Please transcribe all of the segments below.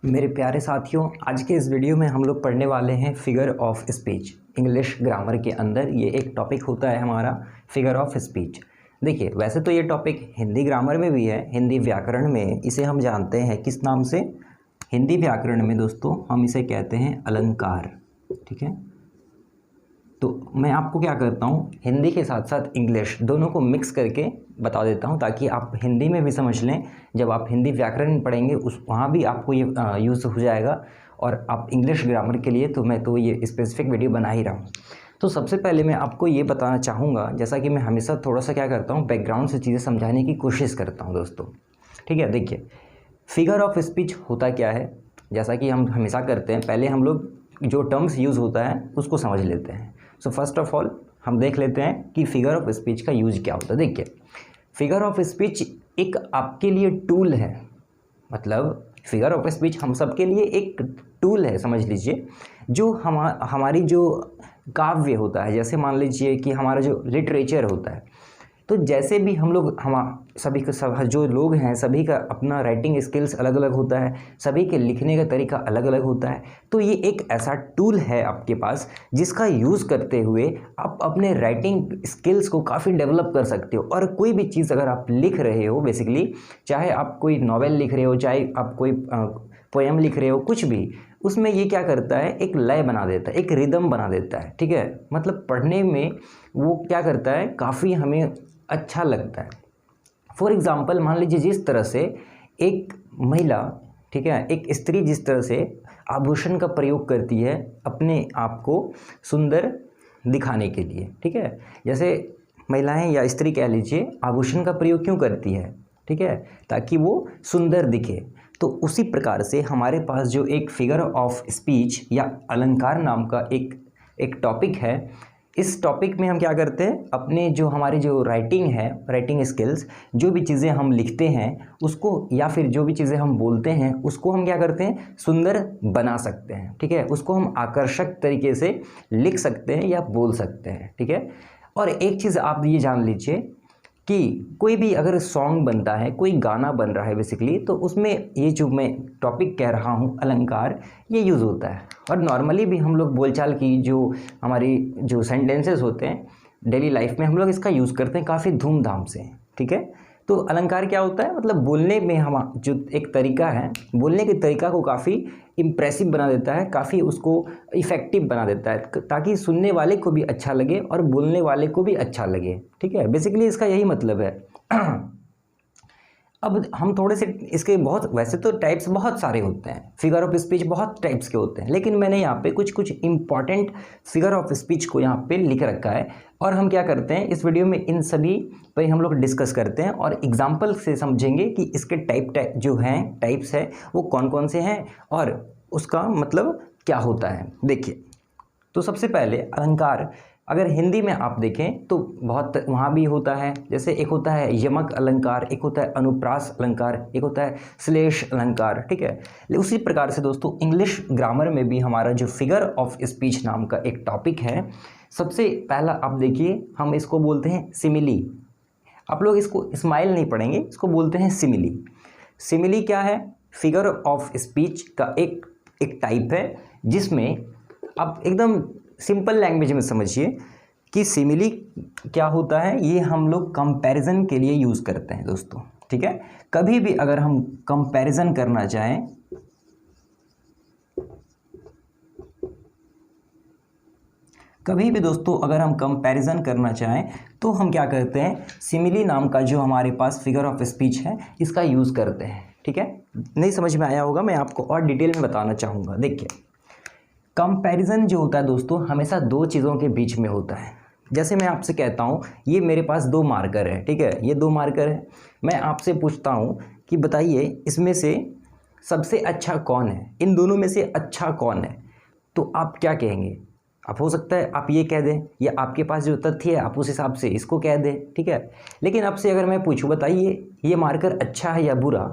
मेरे प्यारे साथियों, आज के इस वीडियो में हम लोग पढ़ने वाले हैं figure of speech. English grammar के अंदर ये एक टॉपिक होता है हमारा फिगर ऑफ स्पीच। देखिए, वैसे तो ये टॉपिक हिंदी ग्रामर में भी है, हिंदी व्याकरण में इसे हम जानते हैं किस नाम से। हिंदी व्याकरण में दोस्तों हम इसे कहते हैं अलंकार। ठीक है, तो मैं आपको क्या करता हूँ, हिंदी के साथ साथ इंग्लिश दोनों को मिक्स करके बता देता हूँ ताकि आप हिंदी में भी समझ लें। जब आप हिंदी व्याकरण पढ़ेंगे उस वहाँ भी आपको ये यूज़ हो जाएगा। और आप इंग्लिश ग्रामर के लिए तो मैं तो ये स्पेसिफिक वीडियो बना ही रहा हूँ। तो सबसे पहले मैं आपको ये बताना चाहूँगा, जैसा कि मैं हमेशा थोड़ा सा क्या करता हूँ, बैकग्राउंड से चीज़ें समझाने की कोशिश करता हूँ दोस्तों। ठीक है, देखिए फिगर ऑफ स्पीच होता क्या है। जैसा कि हम हमेशा करते हैं, पहले हम लोग जो टर्म्स यूज़ होता है उसको समझ लेते हैं। सो फर्स्ट ऑफ ऑल हम देख लेते हैं कि फिगर ऑफ स्पीच का यूज क्या होता है। देखिए, फिगर ऑफ स्पीच एक आपके लिए टूल है। मतलब फिगर ऑफ स्पीच हम सब के लिए एक टूल है, समझ लीजिए। जो हमारी जो काव्य होता है, जैसे मान लीजिए कि हमारा जो लिटरेचर होता है, तो जैसे भी हम लोग सभी का सब जो लोग हैं सभी का अपना राइटिंग स्किल्स अलग अलग होता है, सभी के लिखने का तरीका अलग अलग होता है। तो ये एक ऐसा टूल है आपके पास जिसका यूज़ करते हुए आप अपने राइटिंग स्किल्स को काफ़ी डेवलप कर सकते हो। और कोई भी चीज़ अगर आप लिख रहे हो, बेसिकली चाहे आप कोई नॉवेल लिख रहे हो, चाहे आप कोई पोएम लिख रहे हो, कुछ भी, उसमें ये क्या करता है, एक लय बना देता है, एक रिदम बना देता है। ठीक है, मतलब पढ़ने में वो क्या करता है, काफ़ी हमें अच्छा लगता है। फॉर एग्ज़ाम्पल मान लीजिए जिस तरह से एक महिला, ठीक है, एक स्त्री जिस तरह से आभूषण का प्रयोग करती है अपने आप को सुंदर दिखाने के लिए। ठीक है, जैसे महिलाएं या स्त्री कह लीजिए आभूषण का प्रयोग क्यों करती है, ठीक है, ताकि वो सुंदर दिखे। तो उसी प्रकार से हमारे पास जो एक फिगर ऑफ स्पीच या अलंकार नाम का एक टॉपिक है, इस टॉपिक में हम क्या करते हैं, अपने जो हमारी जो राइटिंग है, राइटिंग स्किल्स, जो भी चीज़ें हम लिखते हैं उसको, या फिर जो भी चीज़ें हम बोलते हैं उसको हम क्या करते हैं, सुंदर बना सकते हैं। ठीक है, उसको हम आकर्षक तरीके से लिख सकते हैं या बोल सकते हैं। ठीक है, और एक चीज़ आप ये जान लीजिए कि कोई भी अगर सॉन्ग बनता है, कोई गाना बन रहा है बेसिकली, तो उसमें ये जो मैं टॉपिक कह रहा हूँ अलंकार, ये यूज़ होता है। और नॉर्मली भी हम लोग बोलचाल की जो हमारी जो सेंटेंसेस होते हैं डेली लाइफ में, हम लोग इसका यूज़ करते हैं काफ़ी धूमधाम से। ठीक है, तो अलंकार क्या होता है, मतलब बोलने में हम जो एक तरीका है, बोलने के तरीका को काफ़ी इम्प्रेसिव बना देता है, काफ़ी उसको इफ़ेक्टिव बना देता है, ताकि सुनने वाले को भी अच्छा लगे और बोलने वाले को भी अच्छा लगे। ठीक है, बेसिकली इसका यही मतलब है। अब हम थोड़े से इसके बहुत, वैसे तो टाइप्स बहुत सारे होते हैं, फिगर ऑफ स्पीच बहुत टाइप्स के होते हैं, लेकिन मैंने यहाँ पे कुछ इंपॉर्टेंट फिगर ऑफ स्पीच को यहाँ पे लिख रखा है। और हम क्या करते हैं इस वीडियो में, इन सभी पे हम लोग डिस्कस करते हैं और एग्जाम्पल से समझेंगे कि इसके टाइप जो हैं, टाइप्स है वो कौन कौन से हैं और उसका मतलब क्या होता है। देखिए, तो सबसे पहले अलंकार अगर हिंदी में आप देखें तो बहुत वहाँ भी होता है। जैसे एक होता है यमक अलंकार, एक होता है अनुप्रास अलंकार, एक होता है श्लेष अलंकार। ठीक है, उसी प्रकार से दोस्तों इंग्लिश ग्रामर में भी हमारा जो फिगर ऑफ स्पीच नाम का एक टॉपिक है, सबसे पहला आप देखिए, हम इसको बोलते हैं सिमिली। आप लोग इसको स्माइल नहीं पढ़ेंगे, इसको बोलते हैं सिमिली। सिमिली क्या है, फिगर ऑफ स्पीच का एक टाइप है, जिसमें आप एकदम सिंपल लैंग्वेज में समझिए कि सिमिली क्या होता है। ये हम लोग कंपैरिजन के लिए यूज़ करते हैं दोस्तों। ठीक है, कभी भी अगर हम कंपैरिजन करना चाहें, कभी भी दोस्तों अगर हम कंपैरिजन करना चाहें तो हम क्या करते हैं, सिमिली नाम का जो हमारे पास फिगर ऑफ स्पीच है इसका यूज़ करते हैं। ठीक है, नहीं समझ में आया होगा, मैं आपको और डिटेल में बताना चाहूँगा। देखिए, कंपैरिजन जो होता है दोस्तों हमेशा दो चीज़ों के बीच में होता है। जैसे मैं आपसे कहता हूँ ये मेरे पास दो मार्कर है, ठीक है, ये दो मार्कर है, मैं आपसे पूछता हूँ कि बताइए इसमें से सबसे अच्छा कौन है, इन दोनों में से अच्छा कौन है, तो आप क्या कहेंगे। आप हो सकता है आप ये कह दें, या आपके पास जो तथ्य है आप उस हिसाब से इसको कह दें। ठीक है, लेकिन आपसे अगर मैं पूछूं बताइए ये मार्कर अच्छा है या बुरा,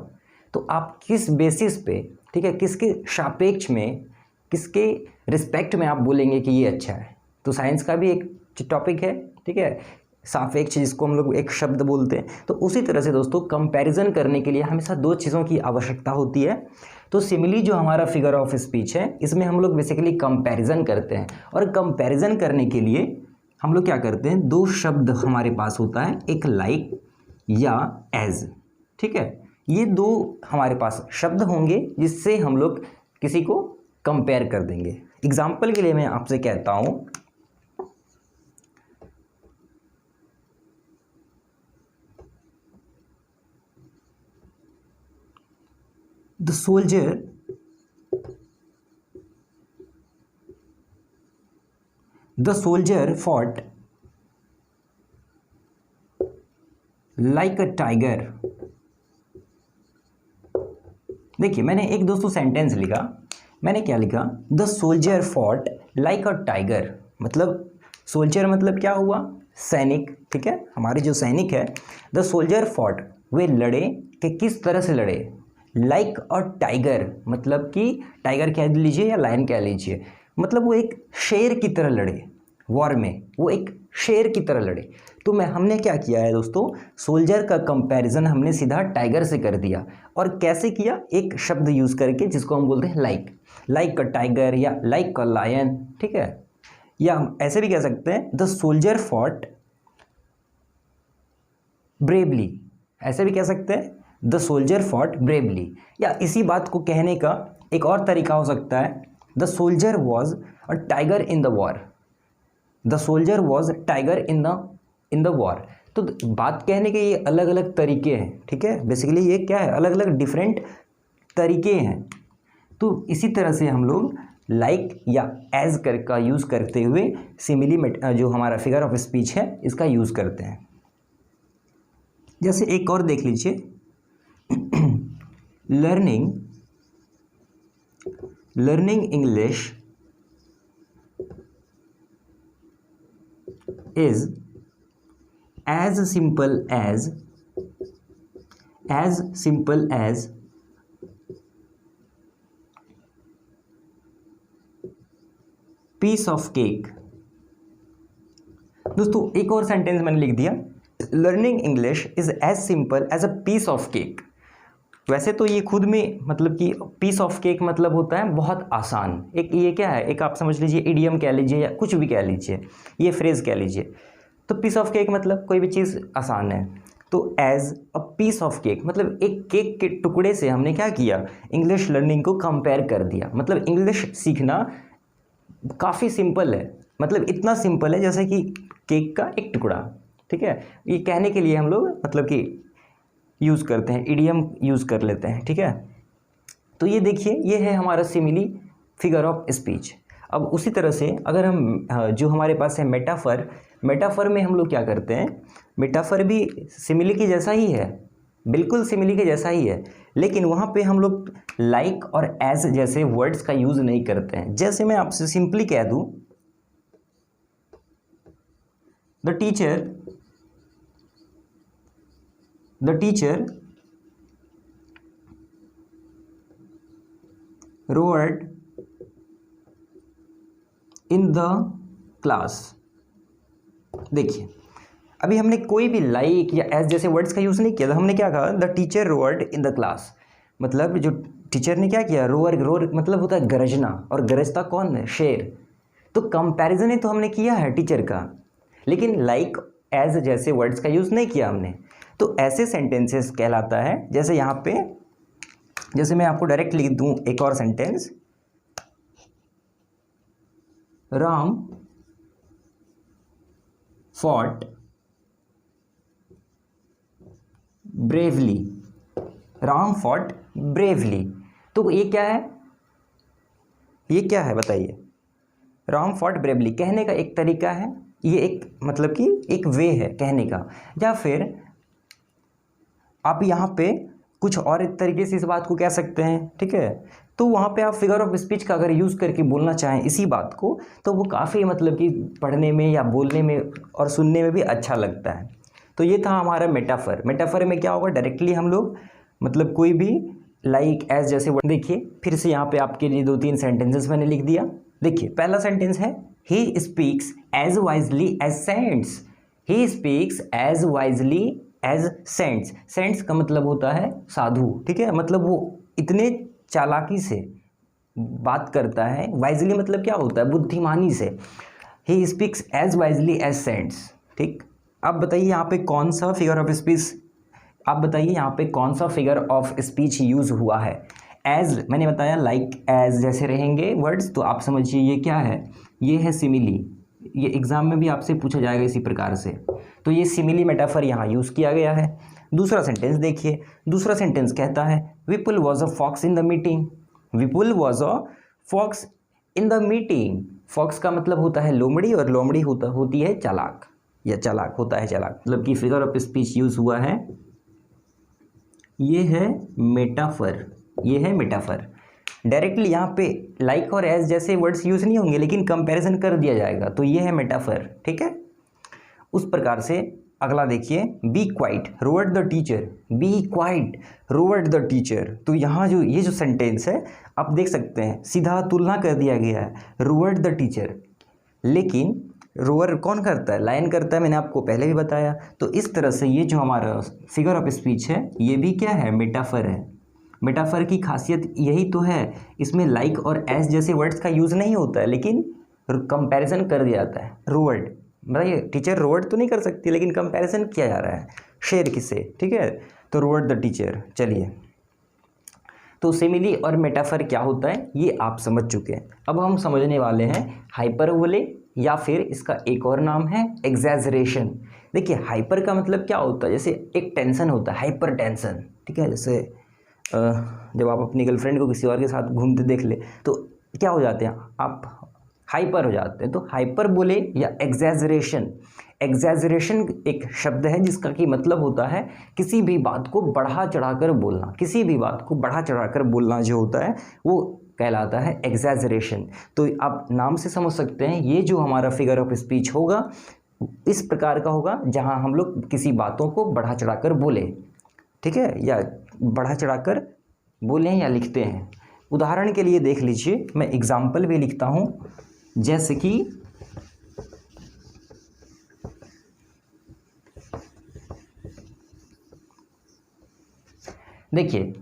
तो आप किस बेसिस पे, ठीक है, किसके सापेक्ष में, किसके रिस्पेक्ट में आप बोलेंगे कि ये अच्छा है। तो साइंस का भी एक टॉपिक है, ठीक है, सापेक्ष, जिसको हम लोग एक शब्द बोलते हैं। तो उसी तरह से दोस्तों कंपैरिजन करने के लिए हमेशा दो चीज़ों की आवश्यकता होती है। तो सिमिली जो हमारा फिगर ऑफ स्पीच है, इसमें हम लोग बेसिकली कंपैरिजन करते हैं, और कंपैरिजन करने के लिए हम लोग क्या करते हैं, दो शब्द हमारे पास होता है, एक लाइक या एज, ठीक है। ये दो हमारे पास शब्द होंगे जिससे हम लोग किसी को कंपेयर कर देंगे। एग्जाम्पल के लिए मैं आपसे कहता हूं, the soldier fought like a tiger. देखिए मैंने एक दोस्तों सेंटेंस लिखा, मैंने क्या लिखा, the soldier fought like a tiger. मतलब सोल्जर मतलब क्या हुआ, सैनिक, ठीक है, हमारे जो सैनिक है, द सोल्जर फॉट, वे लड़े, कि किस तरह से लड़े, लाइक अ टाइगर, मतलब कि टाइगर कह लीजिए या लायन कह लीजिए, मतलब वो एक शेर की तरह लड़े, वॉर में वो एक शेर की तरह लड़े। तो हमने क्या किया है दोस्तों, सोल्जर का कंपैरिजन हमने सीधा टाइगर से कर दिया। और कैसे किया, एक शब्द यूज करके जिसको हम बोलते हैं लाइक, लाइक अ टाइगर या लाइक अ लायन, ठीक है। या हम ऐसे भी कह सकते हैं, द सोल्जर फॉट ब्रेवली, ऐसे भी कह सकते हैं, द सोल्जर फॉट ब्रेवली। या इसी बात को कहने का एक और तरीका हो सकता है, the soldier was a tiger in the war, the soldier was tiger in the war. तो बात कहने के ये अलग अलग तरीके हैं, ठीक है, बेसिकली ये क्या है, अलग अलग डिफरेंट तरीके हैं। तो इसी तरह से हम लोग लाइक या एज कर का यूज़ करते हुए सिमिली जो हमारा फिगर ऑफ स्पीच है इसका यूज़ करते हैं। जैसे एक और देख लीजिए, learning English is as simple as piece of cake। दोस्तों एक और सेंटेंस मैंने लिख दिया, learning English is as simple as a piece of cake. वैसे तो ये खुद में मतलब कि पीस ऑफ केक मतलब होता है बहुत आसान, एक ये क्या है, एक आप समझ लीजिए इडियम कह लीजिए या कुछ भी कह लीजिए, ये फ्रेज कह लीजिए। तो पीस ऑफ केक मतलब कोई भी चीज़ आसान है। तो as a piece of cake मतलब एक केक के टुकड़े से हमने क्या किया, इंग्लिश लर्निंग को कंपेयर कर दिया। मतलब इंग्लिश सीखना काफ़ी सिंपल है, मतलब इतना सिंपल है जैसे कि केक का एक टुकड़ा, ठीक है। ये कहने के लिए हम लोग मतलब कि यूज़ करते हैं, इडियम यूज़ कर लेते हैं, ठीक है। तो ये देखिए, ये है हमारा सिमिली फिगर ऑफ स्पीच। अब उसी तरह से अगर हम जो हमारे पास है मेटाफर में हम लोग क्या करते हैं, मेटाफर भी सिमिली के जैसा ही है, बिल्कुल सिमिली के जैसा ही है, लेकिन वहाँ पे हम लोग लाइक और एज जैसे वर्ड्स का यूज़ नहीं करते हैं। जैसे मैं आपसे सिंपली कह दूँ, the teacher roared in the class. देखिए अभी हमने कोई भी लाइक या एज जैसे वर्ड्स का यूज़ नहीं किया था, हमने क्या कहा, the teacher roared in the class. मतलब जो टीचर ने क्या किया, रोअर मतलब होता है गरजना, और गरजता कौन है, शेर। तो कंपैरिजन ही तो हमने किया है टीचर का, लेकिन लाइक एज जैसे वर्ड्स का यूज़ नहीं किया हमने। तो ऐसे सेंटेंसेस कहलाता है, जैसे यहाँ पे, जैसे मैं आपको डायरेक्ट लिख दूँ एक और sentence, Ram fought bravely, Ram fought bravely. तो ये क्या है, ये क्या है बताइए, राम फॉट ब्रेवली कहने का एक तरीका है, ये एक मतलब कि एक वे है कहने का। या फिर आप यहाँ पे कुछ और एक तरीके से इस बात को कह सकते हैं, ठीक है। तो वहाँ पे आप फिगर ऑफ स्पीच का अगर यूज़ करके बोलना चाहें इसी बात को, तो वो काफ़ी मतलब कि पढ़ने में या बोलने में और सुनने में भी अच्छा लगता है। तो ये था हमारा मेटाफर में क्या होगा, डायरेक्टली हम लोग मतलब कोई भी लाइक एज जैसे वर्ड। देखिए फिर से यहाँ पे आपके लिए 2-3 सेंटेंसेस मैंने लिख दिया। देखिए पहला सेंटेंस है, he speaks as wisely as saints. He speaks as wisely as saints. Saints का मतलब होता है साधु, ठीक है, मतलब वो इतने चालाकी से बात करता है। वाइजली मतलब क्या होता है, बुद्धिमानी से। He speaks as wisely as saints. ठीक, अब बताइए यहाँ पे कौन सा फिगर ऑफ स्पीच, आप बताइए यहाँ पे कौन सा फिगर ऑफ स्पीच यूज हुआ है। एज मैंने बताया, लाइक एज जैसे रहेंगे वर्ड्स, तो आप समझिए ये क्या है, ये है सिमिली। ये एग्जाम में भी आपसे पूछा जाएगा इसी प्रकार से। तो ये सिमिली मेटाफर यहाँ यूज़ किया गया है। दूसरा सेंटेंस देखिए, दूसरा सेंटेंस कहता है Vipul was a fox in the meeting. Vipul was a fox in the meeting. Fox का मतलब होता है लोमड़ी, और लोमड़ी होती है चालाक, या चालाक होता है चालाक। मतलब कि फिगर ऑफ स्पीच यूज हुआ है, ये है मेटाफर, ये है मेटाफर। डायरेक्टली यहाँ पे लाइक और एज जैसे वर्ड्स यूज नहीं होंगे, लेकिन कंपैरिजन कर दिया जाएगा, तो ये है मेटाफर। ठीक है, उस प्रकार से अगला देखिए, be quiet roared the teacher. Be quiet roared the teacher. तो यहाँ जो ये जो सेंटेंस है आप देख सकते हैं, सीधा तुलना कर दिया गया है रोवर्ड द टीचर। लेकिन रोवर कौन करता है, लायन करता है, मैंने आपको पहले भी बताया। तो इस तरह से ये जो हमारा फिगर ऑफ स्पीच है ये भी क्या है, मेटाफर है। मेटाफर की खासियत यही तो है, इसमें लाइक और एस जैसे वर्ड्स का यूज़ नहीं होता है, लेकिन कंपैरिजन कर दिया जाता है। रोवर्ड मतलब टीचर रोवर्ड तो नहीं कर सकती, लेकिन कंपैरिजन किया जा रहा है शेर किसे। ठीक है, तो रोवर्ड द टीचर। चलिए, तो सिमिली और मेटाफर क्या होता है ये आप समझ चुके हैं। अब हम समझने वाले हैं हाइपरबोले, या फिर इसका एक और नाम है एग्जैजरेशन। देखिए हाइपर का मतलब क्या होता है, जैसे एक टेंशन होता है, हाइपर टेंशन। ठीक है, जैसे जब आप अपनी गर्लफ्रेंड को किसी और के साथ घूमते देख ले तो क्या हो जाते हैं, आप हाइपर हो जाते हैं। तो हाइपर बोले या एग्जैजरेशन। एग्जैजरेशन एक शब्द है जिसका कि मतलब होता है किसी भी बात को बढ़ा चढ़ाकर बोलना। किसी भी बात को बढ़ा चढ़ाकर बोलना जो होता है वो कहलाता है एग्जैजरेशन। तो आप नाम से समझ सकते हैं ये जो हमारा फिगर ऑफ स्पीच होगा इस प्रकार का होगा जहां हम लोग किसी बातों को बढ़ा चढ़ाकर बोले। ठीक है, या बढ़ा चढ़ाकर बोलें या लिखते हैं। उदाहरण के लिए देख लीजिए, मैं एग्जाम्पल भी लिखता हूं, जैसे कि देखिए,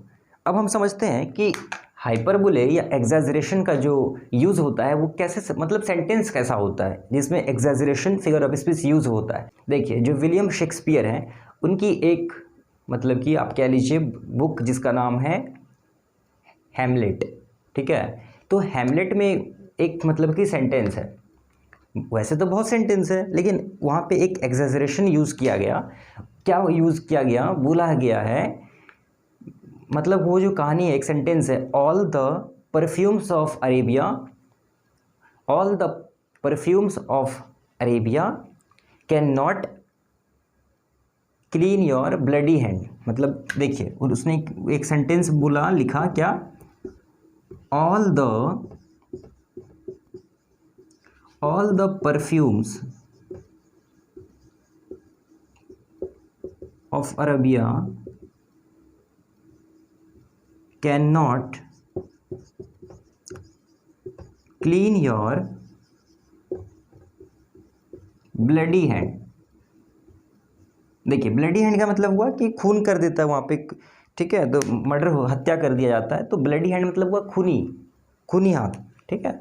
अब हम समझते हैं कि हाइपरबोले या एग्जैजरेशन का जो यूज़ होता है वो कैसे, मतलब सेंटेंस कैसा होता है जिसमें exaggeration figure of speech use होता है। देखिए, जो विलियम शेक्सपियर हैं उनकी एक मतलब कि आप कह लीजिए बुक जिसका नाम है हैमलेट। ठीक है, तो हैमलेट में एक मतलब कि सेंटेंस है, वैसे तो बहुत सेंटेंस है लेकिन वहाँ पे एक एग्जैजरेशन यूज़ किया गया। क्या यूज़ किया गया, बोला गया है, मतलब वो जो कहानी है, एक सेंटेंस है, all the perfumes of Arabia, all the perfumes of Arabia can not clean your bloody hand. मतलब देखिए उसने एक सेंटेंस बोला, लिखा क्या, all the perfumes of Arabia can not clean your bloody hand. देखिए ब्लडी हैंड का मतलब हुआ कि खून कर देता है वहाँ पे। ठीक है, तो मर्डर हत्या कर दिया जाता है, तो ब्लडी हैंड मतलब हुआ खूनी हाथ। ठीक है,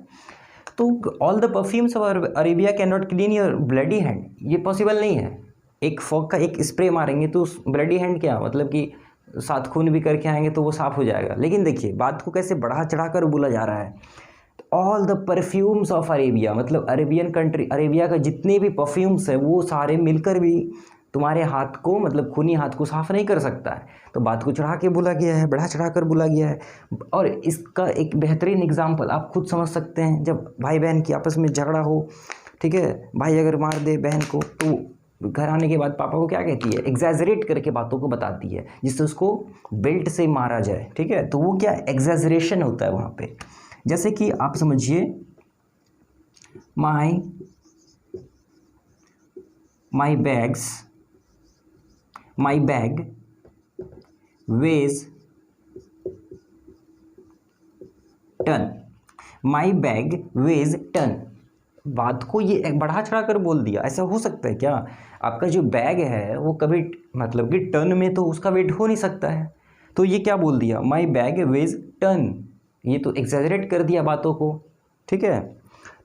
तो all the perfumes of Arabia can not clean your bloody hand, ये पॉसिबल नहीं है। एक फॉग का एक स्प्रे मारेंगे तो ब्लडी हैंड क्या मतलब कि साथ खून भी करके आएंगे तो वो साफ हो जाएगा। लेकिन देखिए बात को कैसे बढ़ा चढ़ा कर बोला जा रहा है, all the perfumes of Arabia, मतलब अरेबियन कंट्री, अरेबिया का जितने भी परफ्यूम्स हैं वो सारे मिलकर भी तुम्हारे हाथ को, मतलब खूनी हाथ को साफ नहीं कर सकता है। तो बात को चढ़ा के बोला गया है, बढ़ा चढ़ा कर बोला गया है। और इसका एक बेहतरीन एग्जाम्पल आप खुद समझ सकते हैं, जब भाई बहन की आपस में झगड़ा हो, ठीक है, भाई अगर मार दे बहन को तो घर आने के बाद पापा को क्या कहती है, एग्जैजरेट करके बातों को बताती है जिससे उसको बेल्ट से मारा जाए। ठीक है, तो वो क्या एग्जैजरेशन होता है वहाँ पे। जैसे कि आप समझिए, my bag weighs ton. My bag weighs ton, बात को ये बढ़ा चढ़ा कर बोल दिया। ऐसा हो सकता है क्या, आपका जो बैग है वो कभी मतलब कि टन में तो उसका वेट हो नहीं सकता है। तो ये क्या बोल दिया, माई बैग वेज टन, ये तो एग्जैजरेट कर दिया बातों को, ठीक है।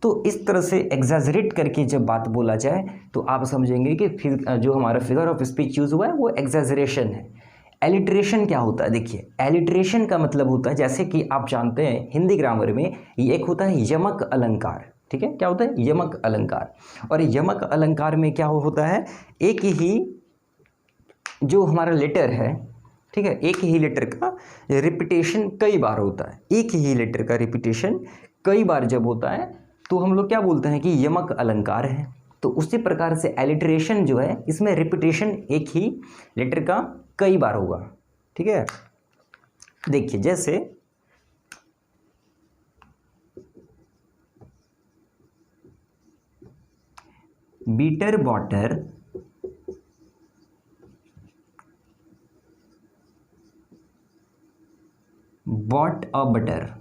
तो इस तरह से एग्जैजरेट करके जब बात बोला जाए तो आप समझेंगे कि जो हमारा फिगर ऑफ स्पीच यूज़ हुआ है वो एग्जैजरेशन है। एलिट्रेशन क्या होता है, देखिए एलिट्रेशन का मतलब होता है, जैसे कि आप जानते हैं हिंदी ग्रामर में ये एक होता है यमक अलंकार, ठीक है। क्या होता है, यमक अलंकार। और यमक अलंकार में क्या होता है, एक ही जो हमारा लेटर है, ठीक है, एक ही लेटर का रिपीटेशन कई बार होता है, एक ही लेटर का रिपीटेशन कई बार जब होता है तो हम लोग क्या बोलते हैं कि यमक अलंकार है। तो उसी प्रकार से एलिट्रेशन जो है इसमें रिपीटेशन एक ही लेटर का कई बार होगा, ठीक है। देखिए जैसे beater Botter bought a butter,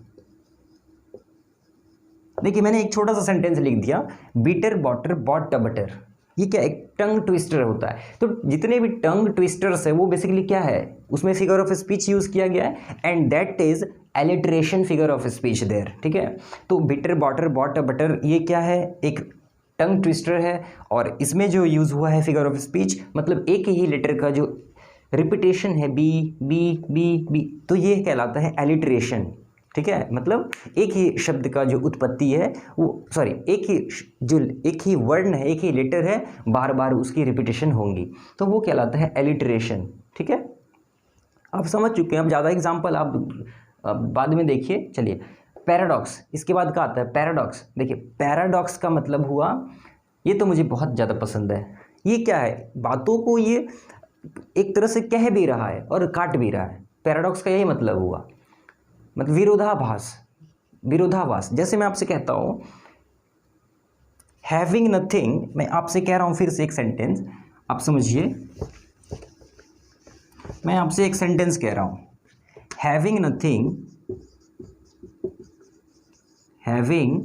देखिए मैंने एक छोटा सा सेंटेंस लिख दिया, beater Botter bought a butter, ये क्या एक टंग ट्विस्टर होता है। तो जितने भी टंग ट्विस्टर्स है वो बेसिकली क्या है, उसमें फिगर ऑफ स्पीच यूज किया गया है and that is alliteration figure of speech there, ठीक है। तो Betty Botter bought a butter ये क्या है, एक टंग ट्विस्टर है और इसमें जो यूज हुआ है फिगर ऑफ स्पीच मतलब एक ही लेटर का जो रिपीटेशन है बी बी बी बी, तो ये कहलाता है एलिट्रेशन, ठीक है। मतलब एक ही शब्द का जो उत्पत्ति है वो सॉरी एक ही वर्ण है, एक ही लेटर है, बार बार उसकी रिपीटेशन होंगी तो वो कहलाता है एलिट्रेशन, ठीक है। आप समझ चुके हैं, अब ज़्यादा एग्जाम्पल आप बाद में देखिए। चलिए पैराडॉक्स, इसके बाद क्या आता है पैराडॉक्स। देखिए पैराडॉक्स का मतलब हुआ, ये तो मुझे बहुत ज़्यादा पसंद है, ये क्या है, बातों को ये एक तरह से कह भी रहा है और काट भी रहा है, पैराडॉक्स का यही मतलब हुआ, मतलब विरोधाभास, विरोधाभास। जैसे मैं आपसे कहता हूं हैविंग नथिंग, मैं आपसे कह रहा हूं फिर से एक सेंटेंस, आप समझिए, मैं आपसे एक सेंटेंस कह रहा हूं, having nothing, having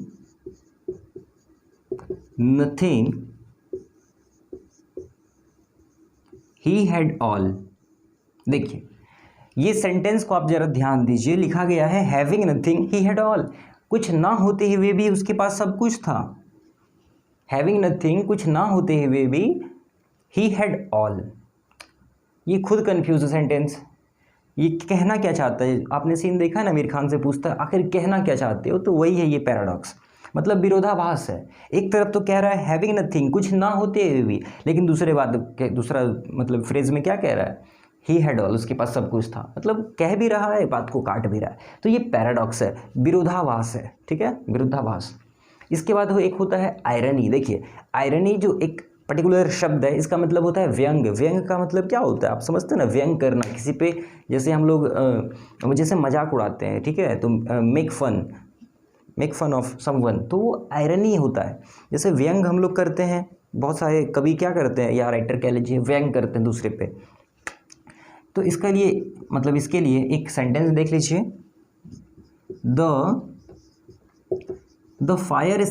nothing he had all. देखिए ये सेंटेंस को आप जरा ध्यान दीजिए, लिखा गया है having nothing he had all, कुछ ना होते हुए भी उसके पास सब कुछ था। हैविंग नथिंग, कुछ ना होते हुए भी ही हैड ऑल, ये खुद कंफ्यूज है सेंटेंस, ये कहना क्या चाहता है। आपने सीन देखा है ना, आमिर खान से पूछता है आखिर कहना क्या चाहते हो, तो वही है ये पैराडॉक्स, मतलब विरोधाभास है। एक तरफ तो कह रहा है हैविंग नथिंग, कुछ ना होते हुए भी, लेकिन दूसरा मतलब फ्रेज में क्या कह रहा है, ही हैड ऑल, उसके पास सब कुछ था, मतलब कह भी रहा है बात को काट भी रहा है। तो ये पैराडॉक्स है, विरोधाभास है, ठीक है, विरोधाभास। इसके बाद एक होता है आयरनी। देखिए आयरनी जो एक पर्टिकुलर शब्द है, इसका मतलब होता है व्यंग। व्यंग का मतलब क्या होता है, आप समझते हैं ना, व्यंग करना किसी पे, जैसे हम लोग जैसे मजाक उड़ाते हैं, ठीक है, तो मेक फन ऑफ समवन, तो वो आयरनी होता है। जैसे व्यंग हम लोग करते हैं, बहुत सारे कवि क्या करते हैं या राइटर कह लीजिए, व्यंग करते हैं दूसरे पे। तो इसके लिए एक सेंटेंस देख लीजिए, the fire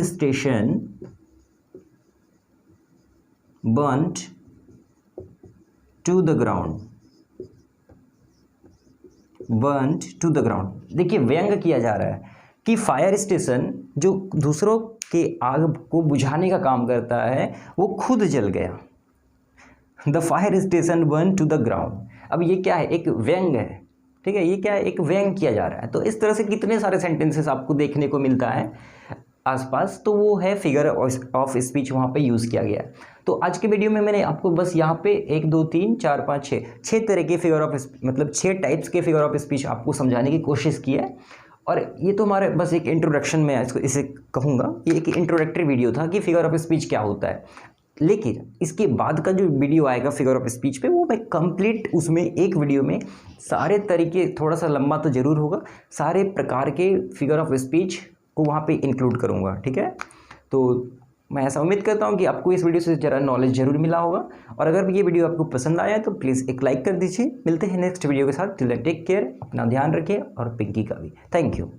station burnt to the ground, burnt to the ground। देखिए व्यंग किया जा रहा है कि फायर स्टेशन जो दूसरों के आग को बुझाने का काम करता है वो खुद जल गया। The fire station burn to the ground. अब ये क्या है, एक व्यंग है, ठीक है, ये क्या है, एक व्यंग किया जा रहा है। तो इस तरह से कितने सारे सेंटेंसेस आपको देखने को मिलता है आसपास, तो वो है फिगर ऑफ स्पीच, वहाँ पे यूज़ किया गया है। तो आज के वीडियो में मैंने आपको बस यहाँ पे 1 2 3 4 5 6 तरह के फिगर ऑफ मतलब 6 टाइप्स के फिगर ऑफ स्पीच आपको समझाने की कोशिश की है। और ये तो हमारे बस एक इंट्रोडक्शन में इसे कहूँगा, ये एक इंट्रोडक्टरी वीडियो था कि फिगर ऑफ स्पीच क्या होता है। लेकिन इसके बाद का जो वीडियो आएगा फिगर ऑफ स्पीच पे, वो मैं कंप्लीट उसमें एक वीडियो में सारे तरीके, थोड़ा सा लंबा तो ज़रूर होगा, सारे प्रकार के फिगर ऑफ स्पीच को वहाँ पे इंक्लूड करूँगा, ठीक है। तो मैं ऐसा उम्मीद करता हूँ कि आपको इस वीडियो से ज़रा नॉलेज ज़रूर मिला होगा। और अगर ये वीडियो आपको पसंद आया तो प्लीज़ एक लाइक कर दीजिए। मिलते हैं नेक्स्ट वीडियो के साथ, टिल देन टेक केयर, अपना ध्यान रखिए, और पिंकी का भी थैंक यू।